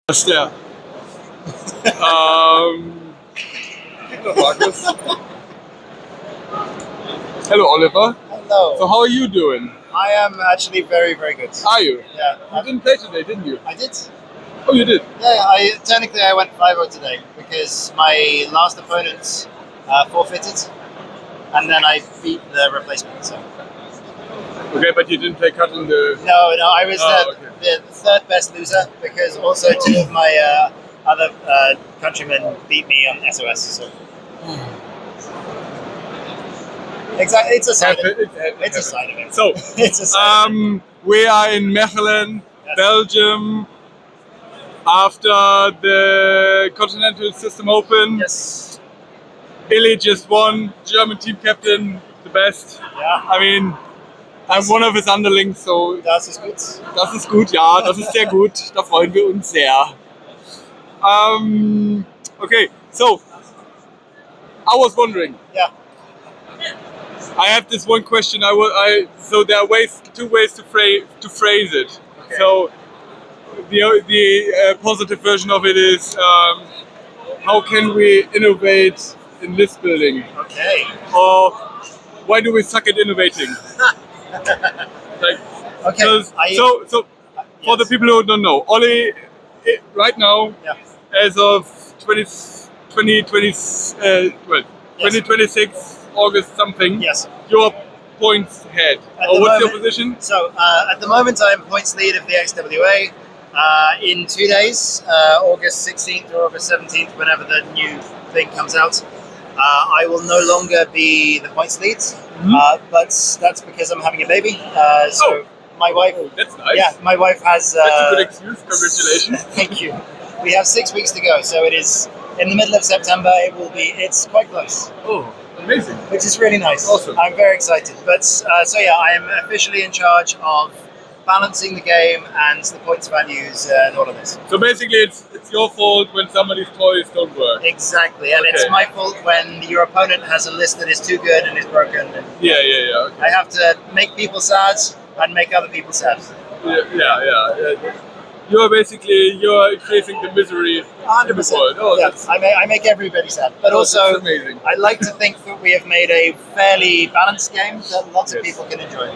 Yeah. Hello, Marcus. Hello, Oliver. Hello. So how are you doing? I am actually very, very good. Are you? Yeah. You didn't play today, didn't you? I did. Oh, you did? Yeah, technically I went 5-0 today because my last opponent forfeited, and then I beat the replacement. So. Okay, but you didn't play cut in the... No, I was the third best loser because also two of my other countrymen beat me on SOS. So. Exactly, it's a side of it. It's a side of it. So, it's a side of it. We are in Mechelen, Yes. Belgium, after the Continental System Open. Yes. Illy just won, German team captain, the best. Ja. I mean, I'm one of his underlings, so... Das ist gut. Das ist gut, ja, das ist sehr gut. Da freuen wir uns sehr. Okay, so, I was wondering. Yeah. I have this one question. So there are two ways to phrase it. Okay. So the positive version of it is how can we innovate in list building? Okay. Or why do we suck at innovating? Like, Okay. So for the people who don't know, Ollie, right now, as of 2026 August something. Yes. Your points head. What's your position? So at the moment I'm points lead of the XWA. In 2 days, August 16th or August 17th, whenever the new thing comes out, I will no longer be the points lead. But that's because I'm having a baby. My wife. That's nice. Yeah, my wife has. That's a good excuse. Congratulations. Thank you. We have 6 weeks to go, so it is in the middle of September. It's quite close. Oh. Amazing. Which is really nice. Awesome. I'm very excited. But I am officially in charge of balancing the game and the points values and all of this. So basically it's your fault when somebody's toys don't work. Exactly, and it's my fault when your opponent has a list that is too good and is broken. And yeah. Okay. I have to make people sad and make other people sad. Yeah. You're increasing the misery 100%. in the world. Oh, yes, I make everybody sad. But also, amazing. I like to think that we have made a fairly balanced game that lots of people can enjoy.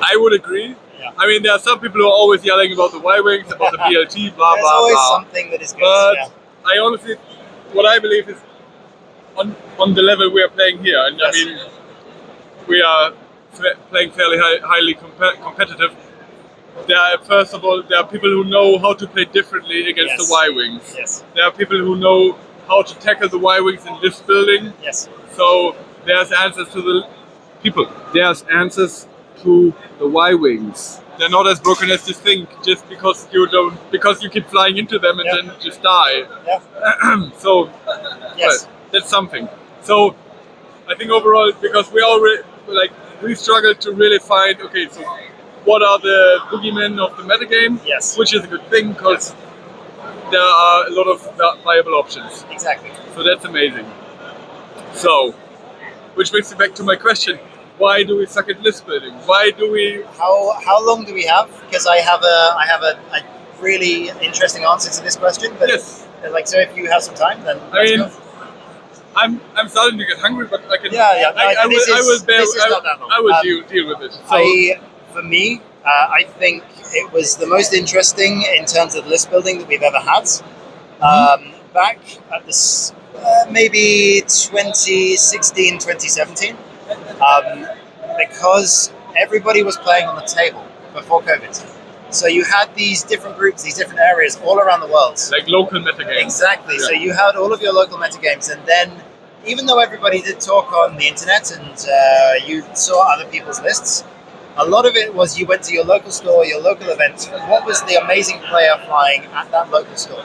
I would agree. Yeah. I mean, there are some people who are always yelling about the Y-Wings, about the BLT, blah, There's blah, always blah. something that is good. But yeah. I honestly, what I believe is on the level we are playing here, and Yes. I mean, we are playing fairly highly competitive. First of all, there are people who know how to play differently against the Y-Wings. Yes. There are people who know how to tackle the Y-Wings in list building. Yes. So there's answers to the people. There's answers to the Y-Wings. They're not as broken as you think, just because you keep flying into them and then just die. Yeah. So that's something. So I think overall, because we struggled to really find, so what are the boogeymen of the metagame? Yes. Which is a good thing, because there are a lot of viable options. Exactly. So that's amazing. So, which brings me back to my question. Why do we suck at list building? Why do we... How long do we have? Because I have a really interesting answer to this question. But yes. So if you have some time, then let's go. I'm starting to get hungry, but I can... I will deal with it. So, for me, I think it was the most interesting in terms of list building that we've ever had. Back at this maybe 2016, 2017, because everybody was playing on the table before COVID. So you had these different groups, these different areas all around the world. Like local metagames. Exactly. Yeah. So you had all of your local metagames, and then even though everybody did talk on the internet and you saw other people's lists, a lot of it was you went to your local store, your local event. What was the amazing player flying at that local store?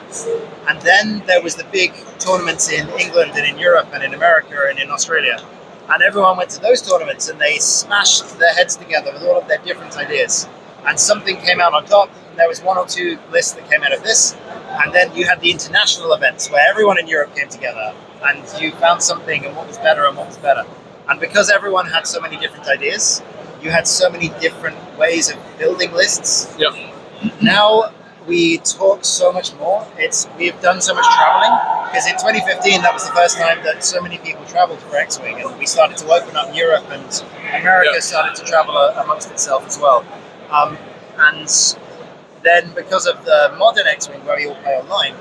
And then there was the big tournaments in England and in Europe and in America and in Australia. And everyone went to those tournaments and they smashed their heads together with all of their different ideas. And something came out on top. And there was 1 or 2 lists that came out of this. And then you had the international events where everyone in Europe came together and you found something and what was better and what was better. And because everyone had so many different ideas, you had so many different ways of building lists. Yeah. Now we talk so much more. We've done so much traveling because in 2015 that was the first time that so many people traveled for X-Wing, and we started to open up Europe, and America started to travel amongst itself as well. And then because of the modern X-Wing where we all play online,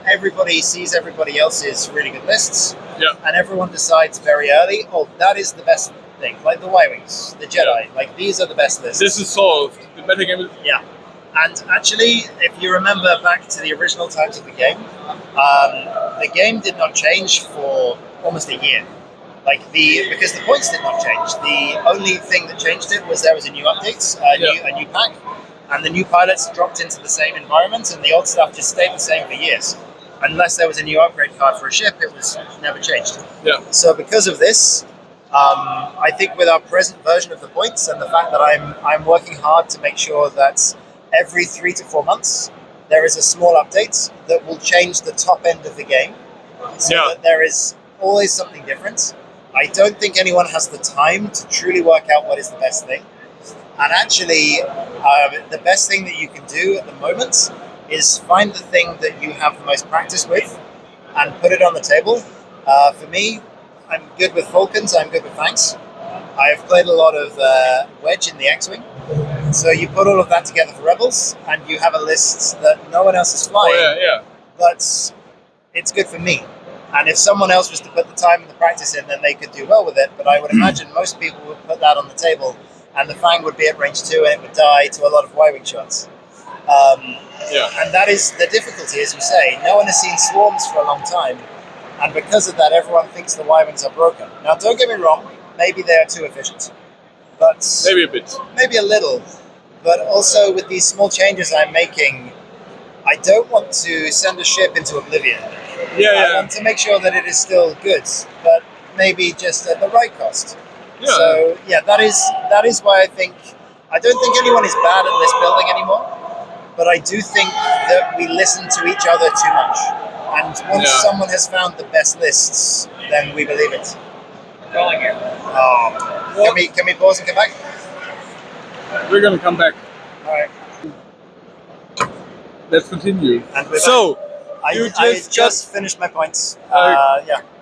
everybody sees everybody else's really good lists, and everyone decides very early, oh, that is the best thing, like the Y-Wings, the Jedi, like these are the best lists. This is solved. The metagame is... Yeah. And actually, if you remember back to the original times of the game did not change for almost a year. Because the points did not change. The only thing that changed it was there was a new update, a new pack, and the new pilots dropped into the same environment, and the old stuff just stayed the same for years. Unless there was a new upgrade card for a ship, it was never changed. Yeah. So because of this, I think with our present version of the points and the fact that I'm working hard to make sure that every 3 to 4 months there is a small update that will change the top end of the game, so that there is always something different. I don't think anyone has the time to truly work out what is the best thing. And actually, the best thing that you can do at the moment is find the thing that you have the most practice with and put it on the table. For me, I'm good with Falcons, I'm good with Fangs. I've played a lot of Wedge in the X-Wing. So you put all of that together for Rebels, and you have a list that no one else is flying. But it's good for me. And if someone else was to put the time and the practice in, then they could do well with it. But I would imagine most people would put that on the table, and the Fang would be at range 2, and it would die to a lot of Y-Wing shots. And that is the difficulty, as you say. No one has seen swarms for a long time, and because of that, everyone thinks the Y-Wings are broken. Now, don't get me wrong, maybe they are too efficient. But maybe a bit. Maybe a little. But also, with these small changes I'm making, I don't want to send a ship into oblivion. I want to make sure that it is still good, but maybe just at the right cost. So that is why I don't think anyone is bad at list building anymore, but I do think that we listen to each other too much. And once someone has found the best lists, then we believe it. Can we pause and come back? We're gonna come back. All right. Let's continue. And we're so, back. I just finished my points.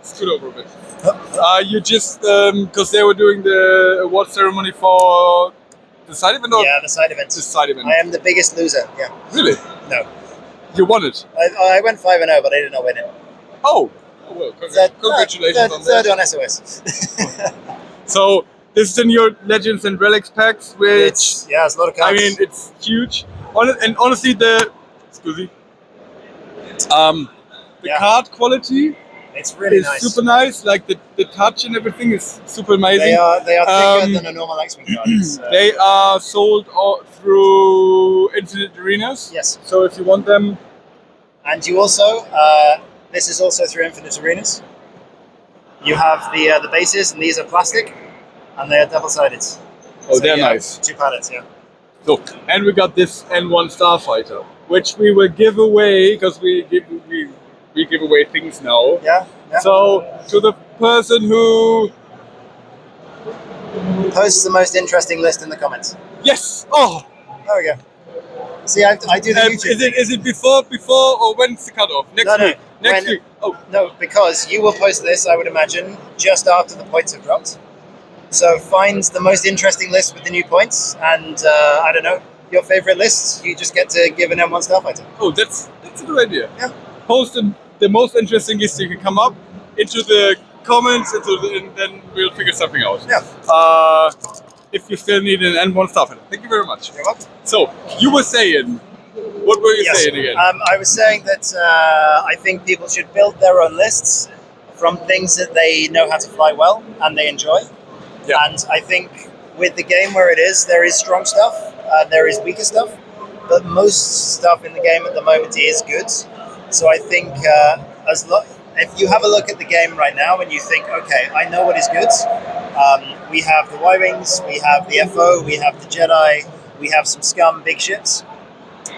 Scoot over a bit. You just, because they were doing the award ceremony for the side event? Or? Yeah, the side event. The side event. I am the biggest loser, Really? No. You won it? I went 5-0, but I did not win it. Oh well, congratulations on that. Third on SOS. So, this is in your Legends and Relics packs, which... it's a lot of cards. I mean, it's huge. And honestly, the card quality... It's really it's nice. Super nice. Like the touch and everything is super amazing. They are thicker than a normal X-Wing card. They are sold through Infinite Arenas. Yes. So if you want them, and you also this is also through Infinite Arenas. You have the bases, and these are plastic, and they are double-sided. Oh, so they're nice. 2 pallets, So and we got this N1 Starfighter, which we will give away because we give away things now. Yeah. So to the person who posts the most interesting list in the comments. Yes. Oh. There we go. See, I do the YouTube. Is it before or when's the cutoff? Next week. Next week. Oh no, because you will post this, I would imagine, just after the points have dropped. So find the most interesting list with the new points, and I don't know, your favorite lists. You just get to give an M1 Starfighter. Oh, that's a good idea. Yeah. Post the most interesting list you can come up into the comments, and then we'll figure something out. Yeah. If you still need an N1 Starfighter. Thank you very much. You're welcome. So, you were saying, what were you saying again? I was saying that I think people should build their own lists from things that they know how to fly well and they enjoy. Yeah. And I think with the game where it is, there is strong stuff, there is weaker stuff, but most stuff in the game at the moment is good. So I think if you have a look at the game right now and you think, okay, I know what is good, we have the Y-Wings, we have the FO, we have the Jedi, we have some scum big ships.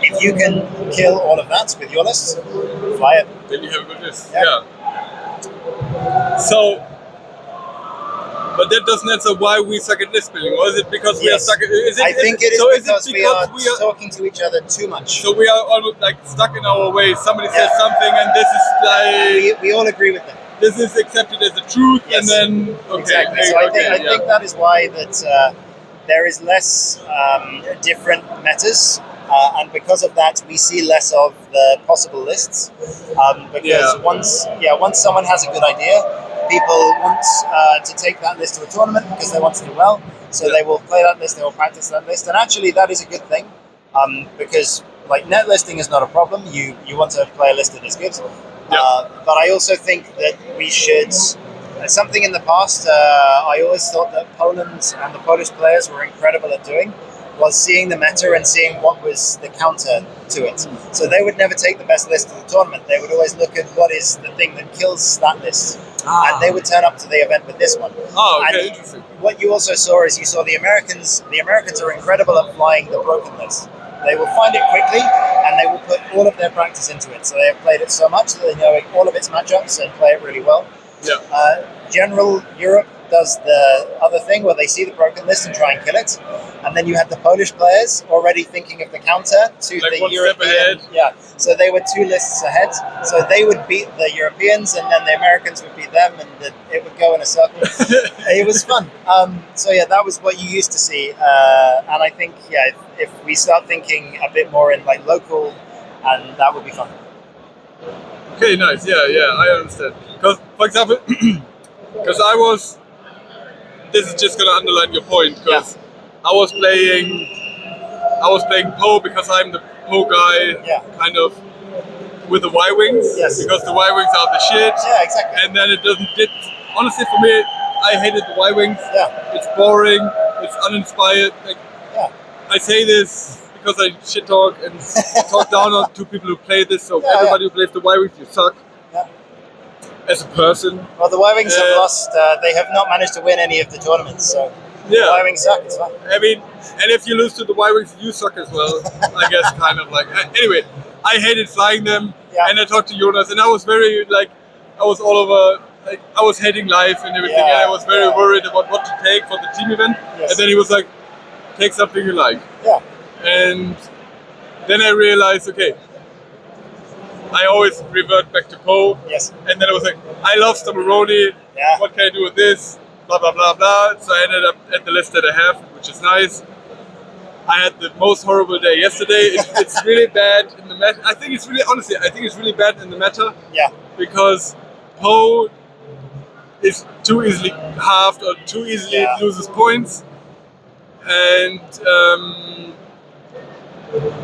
If you can kill all of that with your list, fly it. Then you have a good list. Yeah. So, But that doesn't answer why we suck at list building. Or is it because we are Yes. stuck? I think it is so because we are we are talking to each other too much. so we are almost like stuck in our ways. Somebody says something, and this is like We all agree with them. this is accepted as the truth, Yes. and then okay, Exactly. So I think that is why that there is less different metas, and because of that, we see less of the possible lists. Because once someone has a good idea, people want to take that list to a tournament because they want to do well. So they will play that list, they will practice that list, and actually that is a good thing because like net listing is not a problem. You want to play a list that is good. But I also think that we should. Something in the past, I always thought that Poland and the Polish players were incredible at doing was seeing the meta and seeing what was the counter to it. So they would never take the best list to the tournament. They would always look at what is the thing that kills that list. And they would turn up to the event with this one. Oh, okay, and interesting. What you also saw is you saw the Americans. The Americans are incredible at flying the broken list. They will find it quickly and they will put all of their practice into it. So they have played it so much that they know all of its matchups and play it really well. Yeah. General Europe does the other thing where they see the broken list and try and kill it, and then you had the Polish players already thinking of the counter to like the one European. step ahead. Yeah, so they were 2 lists ahead. So they would beat the Europeans, and then the Americans would beat them, and it would go in a circle. It was fun. So yeah, that was what you used to see, and I think if we start thinking a bit more in like local, and that would be fun. Okay, nice. Yeah, I understand. Because, for example, because this is just gonna underline your point. Because I was playing Poe because I'm the Poe guy, kind of with the Y-Wings. Yes. Because the Y-Wings are the shit. Yeah, exactly. And then it doesn't. Honestly, for me, I hated the Y-Wings. Yeah. It's boring. It's uninspired. Like, I say this because I shit talk and talk down on to people who play this. So everybody who plays the Y-Wings, you suck. Yeah. As a person. Well, the Y-Wings have lost. They have not managed to win any of the tournaments. So the Y-Wings suck. It's fine. I mean, and if you lose to the Y-Wings, you suck as well. I guess, kind of like. Anyway, I hated flying them, and I talked to Jonas, and I was very like, I was all over. Like, I was hating life and everything, and I was very worried about what to take for the team event. Yes. And then he was like, "Take something you like." Yeah. And then I realized, okay, I always revert back to Poe. Yes. And then I was like, I love Stammaroni. Yeah. What can I do with this? Blah, blah, blah, blah. So I ended up at the list that I have, which is nice. I had the most horrible day yesterday. It's really bad in the meta. I think it's really bad in the meta. Yeah. Because Poe is too easily halved or too easily loses points. And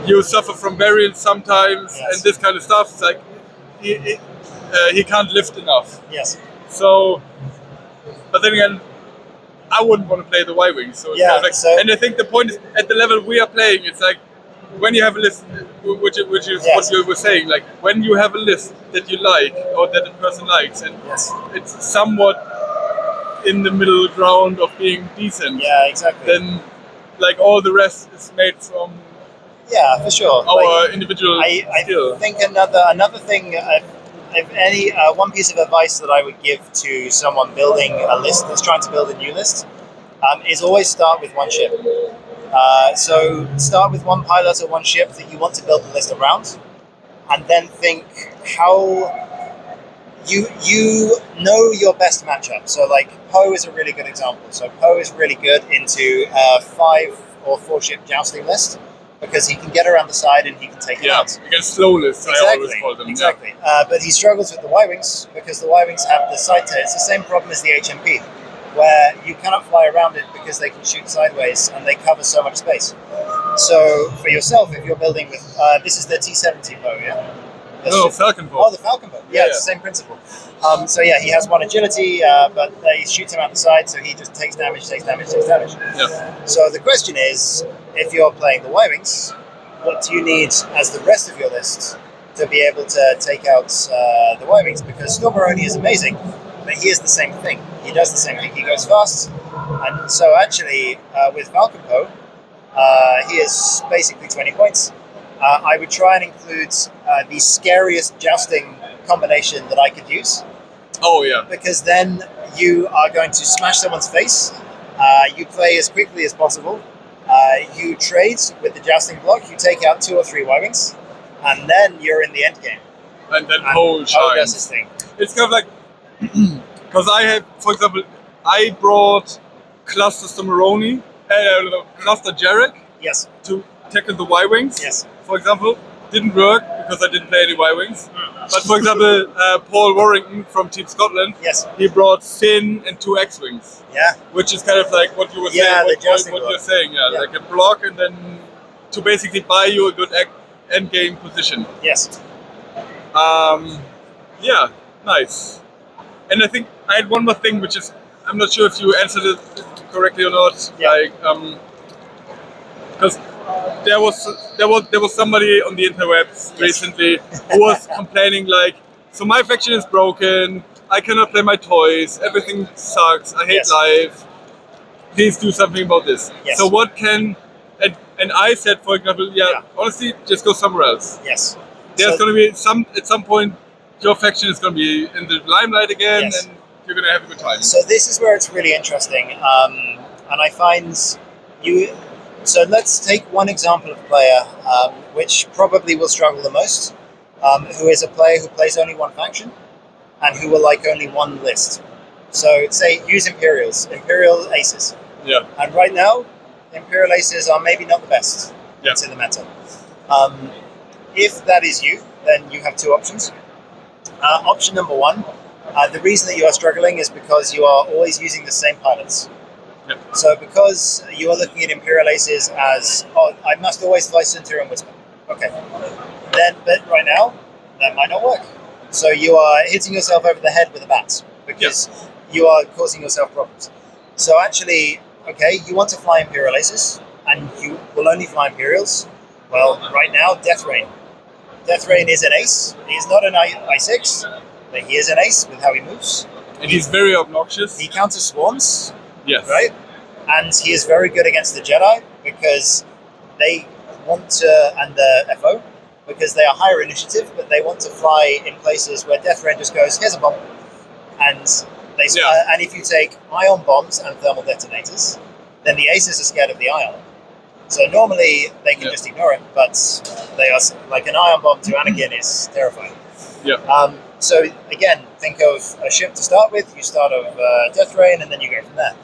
you suffer from variance sometimes and this kind of stuff. It's like he can't lift enough. Yes. So, but then again, I wouldn't want to play the Y-Wings. So it's kind of like, and I think the point is at the level we are playing, it's like when you have a list, which is what you were saying, like when you have a list that you like or that a person likes, and it's somewhat in the middle ground of being decent. Yeah, exactly. Then, like all the rest is made from. Yeah, for sure. Our individual skill. I think another thing, if any, one piece of advice that I would give to someone building a list that's trying to build a new list is always start with one ship. So start with one pilot or one ship that you want to build the list around, and then think how you know your best matchup. So like Poe is a really good example. So Poe is really good into a 5 or 4 ship jousting list, because he can get around the side and he can take it out. Against slow lists, I always call them. Exactly. But he struggles with the Y-Wings because the Y-Wings have the side turret. It's the same problem as the HMP, where you cannot fly around it because they can shoot sideways and they cover so much space. So for yourself, if you're building with, this is the T-70 bow, yeah? Falcon bow. Oh, the Falcon bow. Yeah, it's the same principle. So yeah, he has 1 agility, but they shoot him out the side, so he just takes damage. Yeah. So the question is, if you're playing the Y-Wings, what do you need as the rest of your list to be able to take out the Y-Wings? Because Stammaroni is amazing, but he is the same thing. He does the same thing. He goes fast. And so actually, with Falcon Poe, he is basically 20 points. I would try and include the scariest jousting combination that I could use. Oh, yeah. Because then You are going to smash someone's face. You play as quickly as possible. You trade with the jousting block. You take out 2 or 3 Y-Wings, and then you're in the end game. And then Poe does shines. his thing. It's kind of like, because I have, for example, I brought Cluster Stomoroni, Cluster Jarek Yes. to tackle the Y-Wings. Yes. For example, didn't work because I didn't play any Y-Wings. But for example, Paul Warrington from Team Scotland, Yes. he brought Finn and 2 X-Wings. Yeah. Which is kind of like what you were saying, Yeah, the what jousting you're block. saying, Yeah. like a block and then to basically buy you a good end game position. Yes. Yeah, nice. And I think I had one more thing, which is I'm not sure if you answered it correctly or not. Yeah. Like, because there was somebody on the interwebs recently who was complaining like, so my faction is broken. I cannot play my toys. Everything sucks. I hate Yes. life. Please do something about this. Yes. So what can and I said, for example, Yeah. honestly, just go somewhere else. Yes. There's So- going to be at some point, your faction is going to be in the limelight again, Yes. and you're going to have a good time. So this is where it's really interesting, and I find you. So let's take one example of a player which probably will struggle the most, who is a player who plays only one faction, and who will like only one list. So say use Imperial Aces, Yeah. and right now, Imperial Aces are maybe not the best Yeah. in the meta. If that is you, then you have 2 options. Option number 1, the reason that you are struggling is because you are always using the same pilots. Yep. So because you are looking at Imperial Aces as, I must always fly Center and Whisper. Okay. But right now, that might not work. So you are hitting yourself over the head with a bat because you are causing yourself problems. So actually, okay, you want to fly Imperial Aces and you will only fly Imperials. Well, right now, Death Rain. Death Rain is an ace. He is not an I6, but he is an ace with how he moves. And he's very obnoxious. He counters swarms, Yes. right? And he is very good against the Jedi because they want to, and the FO, because they are higher initiative, but they want to fly in places where Death Rain just goes, here's a bomb. And and if you take ion bombs and thermal detonators, then the aces are scared of the ion. So normally they can just ignore it, but they are like an ion bomb to Anakin is terrifying. Yeah. So again, think of a ship to start with. You start of Death Rain, and then you go from there.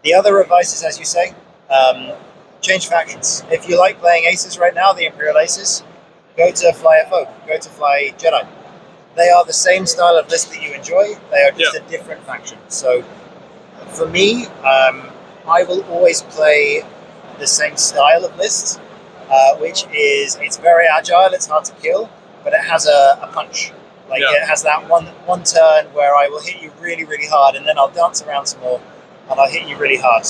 The other advice is, as you say, change factions. If you like playing Aces right now, the Imperial Aces, go to Fly FO, go to Fly Jedi. They are the same style of list that you enjoy. They are just a different faction. So for me, I will always play the same style of list, which is, it's very agile, it's hard to kill, but it has a punch. Like it has that one turn where I will hit you really, really hard, and then I'll dance around some more, and I'll hit you really hard.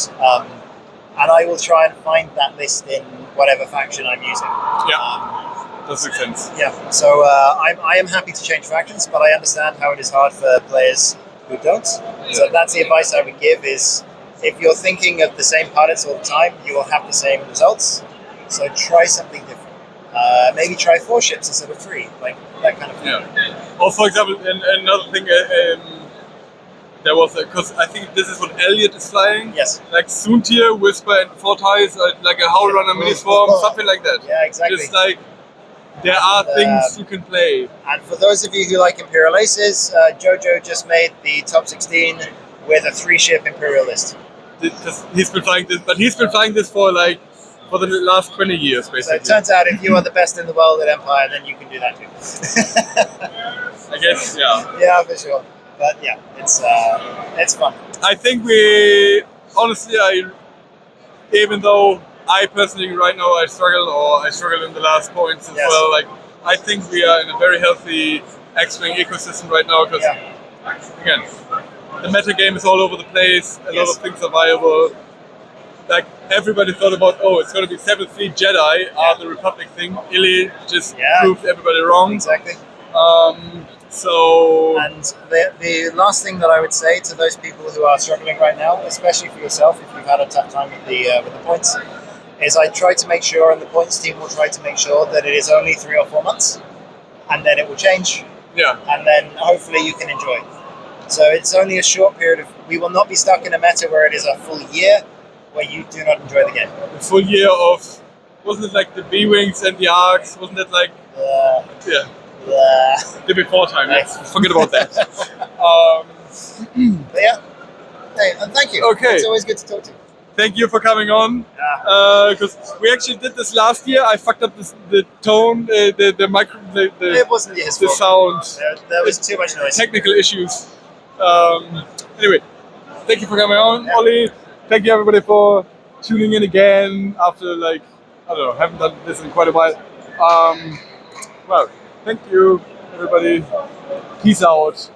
And I will try and find that list in whatever faction I'm using. That makes sense. Yeah, so I am happy to change factions, but I understand how it is hard for players who don't. So that's the advice I would give is, if you're thinking of the same pilots all the time, you will have the same results. So try something different. Maybe try 4 ships instead of 3, like that kind of thing. Yeah. Or for example, another thing, there was, because I think this is what Elliot is flying. Yes. Like Soontir, Whisper, and Fortize, like a Howl Runner Mini-Swarm, something like that. Yeah, exactly. Just like, there are things you can play. And for those of you who like Imperial Aces, Jojo just made the top 16 with a 3-ship Imperial list. He's been flying this, but he's been flying this for the last 20 years, basically. So it turns out if you are the best in the world at Empire, then you can do that too. I guess, yeah. Yeah, for sure. But yeah, it's fun. I think honestly, even though I personally right now I struggle in the last points as well, like I think we are in a very healthy X-Wing ecosystem right now, because again, the metagame is all over the place, a lot of things are viable. Like everybody thought about, it's going to be 7th Fleet Jedi are the Republic thing. Illy just proved everybody wrong. Exactly. And the last thing that I would say to those people who are struggling right now, especially for yourself if you've had a tough time with the points, is I try to make sure, and the points team will try to make sure, that it is only 3 or 4 months, and then it will change. Yeah. And then hopefully you can enjoy it. So it's only a short period of. We will not be stuck in a meta where it is a full year where you do not enjoy the game. A full year of, wasn't it like the B-Wings and the Arcs? Wasn't it like, yeah, the before time, let's forget about that. But yeah, hey, and thank you. Okay. It's always good to talk to you. Thank you for coming on, because we actually did this last year. I fucked up the tone, the micro, It wasn't his the fault. sound, There was too much noise. technical issues. Anyway, thank you for coming on, Ollie. Thank you everybody for tuning in again after, like, I don't know, haven't done this in quite a while. Well, thank you everybody. Peace out.